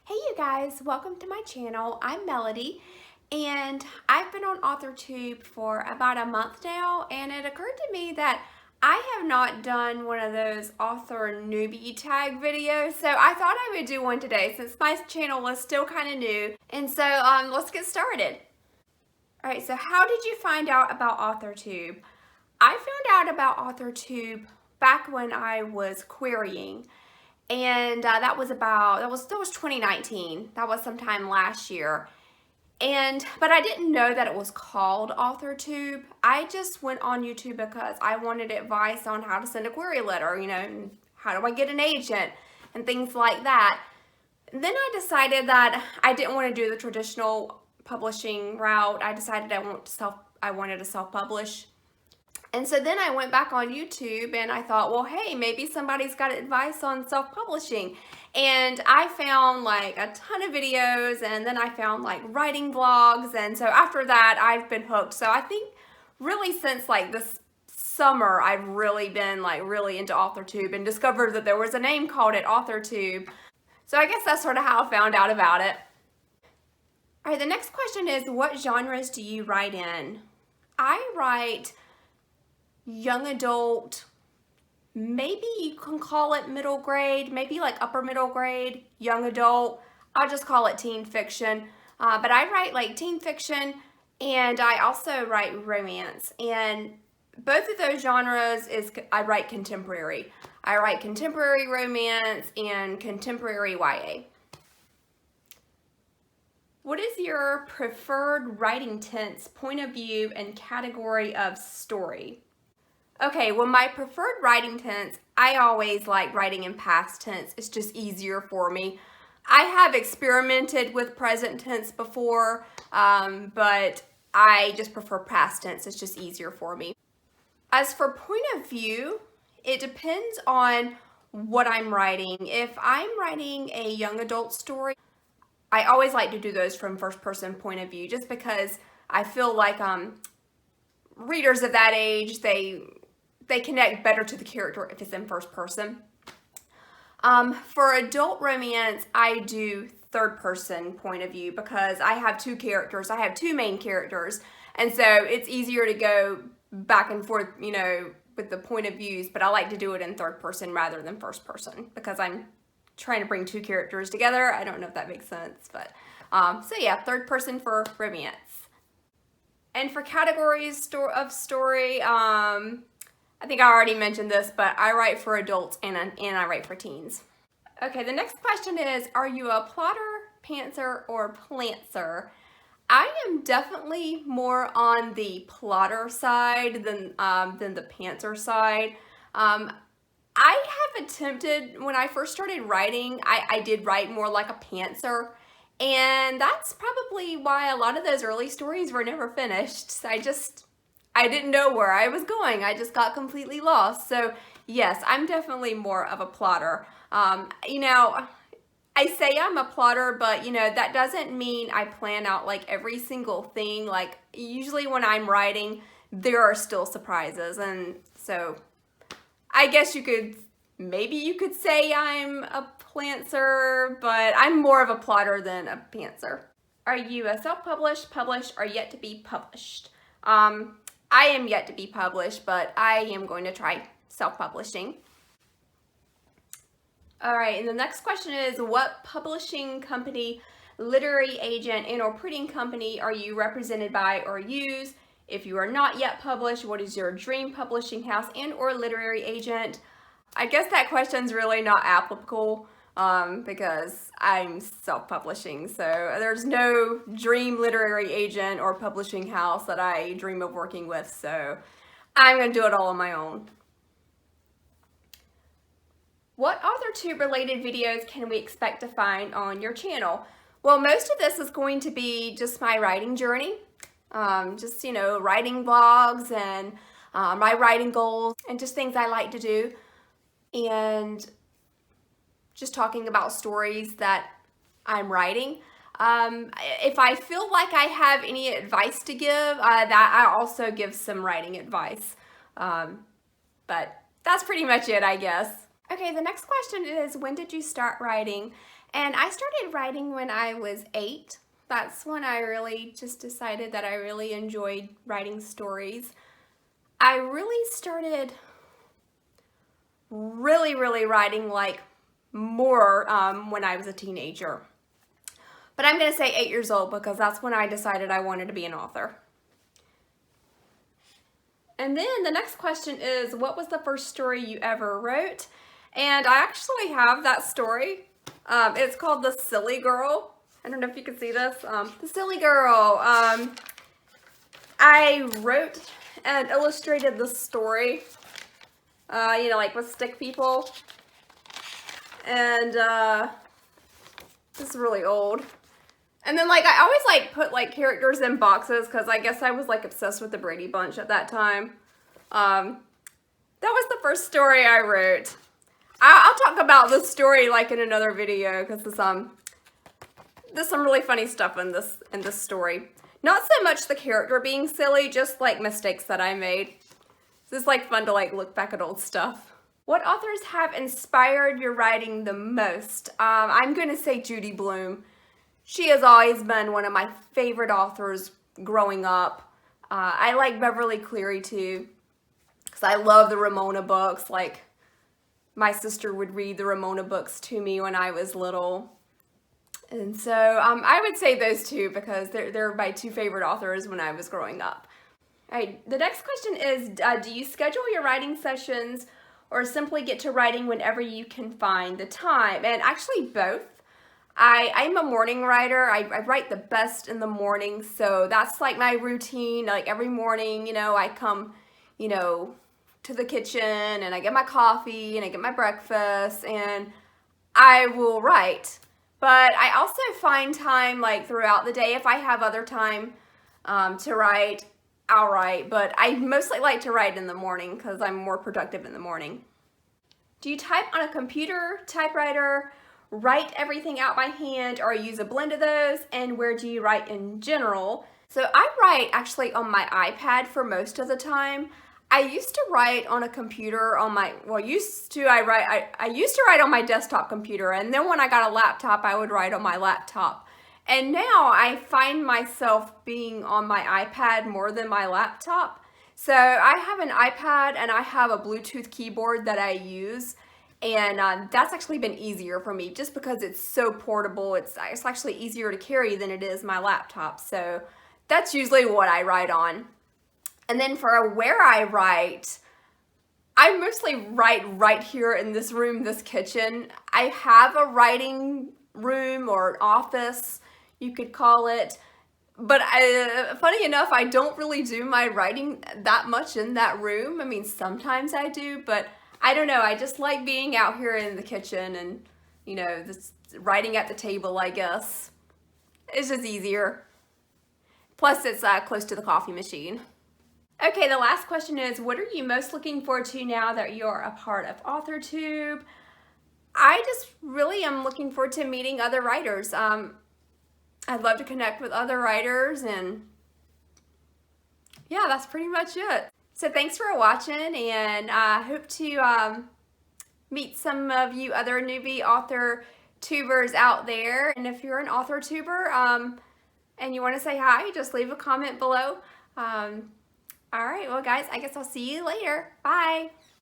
Hey you guys, welcome to my channel. I'm Melody and I've been on Authortube for about a month now, and it occurred to me that I have not done one of those author newbie tag videos, so I thought I would do one today since my channel was still kind of new. And so let's get started. Alright, so how did you find out about Authortube? I found out about Authortube back when I was querying. And that was 2019. That was sometime last year. But I didn't know that it was called Authortube. I just went on YouTube because I wanted advice on how to send a query letter, and how do I get an agent and things like that. And then I decided that I didn't want to do the traditional publishing route. I decided I wanted to self-publish. And so then I went back on YouTube and I thought, well, hey, maybe somebody's got advice on self-publishing. And I found like a ton of videos, and then I found like writing vlogs. And so after that, I've been hooked. So I think really since like this summer, I've really been like really into Authortube and discovered that there was a name called it, Authortube. So I guess that's sort of how I found out about it. All right, the next question is, what genres do you write in? I write young adult, maybe you can call it middle grade, maybe like upper middle grade, young adult. I'll just call it teen fiction. But I write like teen fiction, and I also write romance. And both of those genres I write contemporary. I write contemporary romance and contemporary YA. What is your preferred writing tense, point of view, and category of story? Okay, well, my preferred writing tense, I always like writing in past tense. It's just easier for me. I have experimented with present tense before, but I just prefer past tense. It's just easier for me. As for point of view, it depends on what I'm writing. If I'm writing a young adult story, I always like to do those from first person point of view, just because I feel like readers of that age, they connect better to the character if it's in first person. For adult romance, I do third person point of view because I have two characters. I have two main characters, and so it's easier to go back and forth, with the point of views, but I like to do it in third person rather than first person because I'm trying to bring two characters together. I don't know if that makes sense, but so yeah, third person for romance. And for categories of story, I think I already mentioned this, but I write for adults and I write for teens. Okay, the next question is, are you a plotter, pantser, or plantser? I am definitely more on the plotter side than the pantser side. I have attempted, when I first started writing, I did write more like a pantser, and that's probably why a lot of those early stories were never finished. I didn't know where I was going. I just got completely lost. So yes, I'm definitely more of a plotter. I say I'm a plotter, but that doesn't mean I plan out like every single thing. Like usually when I'm writing, there are still surprises. And so I guess maybe you could say I'm a plantser, but I'm more of a plotter than a pantser. Are you a self-published, published, or yet to be published? I am yet to be published, but I am going to try self-publishing. All right, and the next question is, what publishing company, literary agent, and/or printing company are you represented by or use? If you are not yet published, what is your dream publishing house and/or literary agent? I guess that question's really not applicable because I'm self-publishing, so there's no dream literary agent or publishing house that I dream of working with, so I'm going to do it all on my own. What Authortube related videos can we expect to find on your channel? Well, most of this is going to be just my writing journey, writing vlogs and my writing goals and just things I like to do, and just talking about stories that I'm writing. If I feel like I have any advice to give, that I also give some writing advice. But that's pretty much it, I guess. Okay, the next question is, when did you start writing? And I started writing when I was 8. That's when I really just decided that I really enjoyed writing stories. I really started really writing like more when I was a teenager. But I'm going to say 8 years old because that's when I decided I wanted to be an author. And then the next question is, what was the first story you ever wrote? And I actually have that story. It's called The Silly Girl. I don't know if you can see this. The Silly Girl. I wrote and illustrated the story, you know, like with stick people. And this is really old. And then like I always like put like characters in boxes because I guess I was like obsessed with the Brady Bunch at that time. That was the first story I wrote. I'll talk about this story like in another video because there's some really funny stuff in this story. Not so much the character being silly, just like mistakes that I made. It's like fun to like look back at old stuff. What authors have inspired your writing the most? I'm going to say Judy Blume. She has always been one of my favorite authors growing up. I like Beverly Cleary too, because I love the Ramona books. Like, my sister would read the Ramona books to me when I was little. And so I would say those two because they're my two favorite authors when I was growing up. All right, the next question is, do you schedule your writing sessions or simply get to writing whenever you can find the time? And actually both. I'm a morning writer. I write the best in the morning, so that's like my routine. Like every morning, you know, I come, you know, to the kitchen and I get my coffee and I get my breakfast and I will write. But I also find time like throughout the day. If I have other time to write, I'll write. But I mostly like to write in the morning because I'm more productive in the morning. Do you type on a computer, typewriter, write everything out by hand, or use a blend of those? And where do you write in general? So I write actually on my iPad for most of the time. I used to write on a computer on my, well, I used to write on my desktop computer, and then when I got a laptop, I would write on my laptop. And now I find myself being on my iPad more than my laptop. So I have an iPad and I have a Bluetooth keyboard that I use. And that's actually been easier for me just because it's so portable. It's actually easier to carry than it is my laptop. So that's usually what I write on. And then for where I write, I mostly write right here in this room, this kitchen. I have a writing room or office, you could call it. But funny enough, I don't really do my writing that much in that room. I mean, sometimes I do, but I don't know, I just like being out here in the kitchen and, you know, this writing at the table, I guess. It's just easier. Plus, it's close to the coffee machine. Okay, the last question is, what are you most looking forward to now that you're a part of Authortube? I just really am looking forward to meeting other writers. I'd love to connect with other writers, and yeah, that's pretty much it. So thanks for watching, and I hope to meet some of you other newbie author tubers out there. And if you're an author tuber and you want to say hi, just leave a comment below. All right, well guys, I guess I'll see you later. Bye.